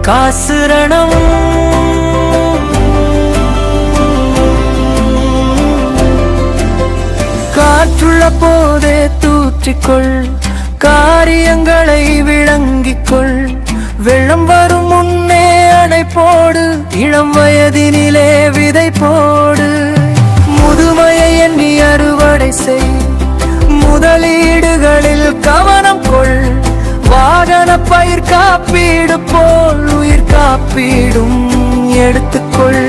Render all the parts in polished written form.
காசுரணம் காற்றுள்ள போதே தூற்றிக்கொள், காரியங்களை விளங்கிக்கொள். வெள்ளம் வரும் முன்னே அணை போடு, இளம் வயதினிலே விதை போடு. முதுமையை எண்ணி அறுவடை செய், முதலீடுகளில் கவனம் கொள். வாகன பயிர் காப்பீடு போல் உயிர் காப்பீடும் எடுத்துக்கொள்.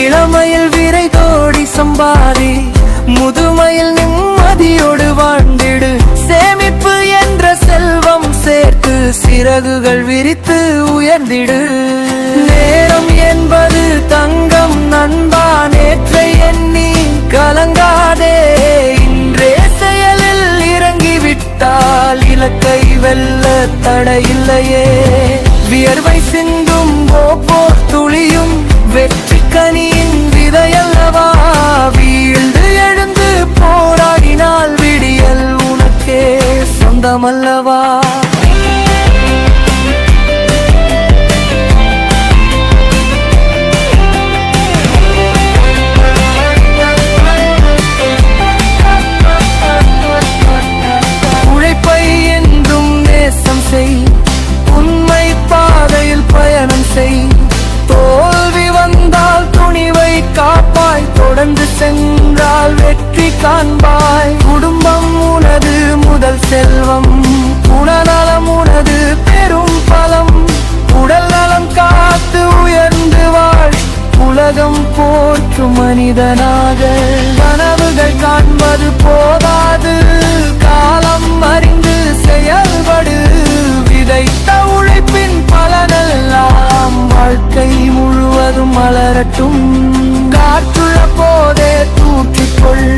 இளமையில் விரை தோடி சம்பாதி, முதுமையில் நிம்மதியோடு வாழ்ந்திடு. சேமிப்பு என்ற செல்வம் சேர்த்து சிறகுகள் விரித்து உயர்ந்திடு. நேரம் என்பது தங்கம் நண்பா, நேற்றை எண்ணி கலங்காதே. இன்றே செயலில் இறங்கிவிட்டால் இலக்கை வெல்ல தடையில்லையே. வியர்வை சிந்தும் ஒவ்வொரு துளியும் வெற்றி கனியின் விதையல்லவா. வீழ்ந்து எழுந்து போராடினால் விடியல் உனக்கே சொந்தமல்லவா. உழைப்பை என்றும் நேசம் செய், உண்மை பாதையில் பயணம் செய். தோல்வி வந்தால் துணிவை காப்பாய், தொடர்ந்து சென்றால் வெற்றி காண்பாய். குடும்பம் உனது முதல் செல்வம், குணநலம் உனது பெரும் பலம். உடல் நலம் காத்து உயர்ந்து வாழ், உலகம் போற்றும் மனிதனாக. கனவுகள் காண்பது போதாது, காலம் அறிந்து செயல்படு. விதைத்த உழைப்பின் பலனெல்லாம் வாழ்க்கை முழுவதும் மலரட்டும். காற்றுள்ள போதே தூற்றிக்கொள்,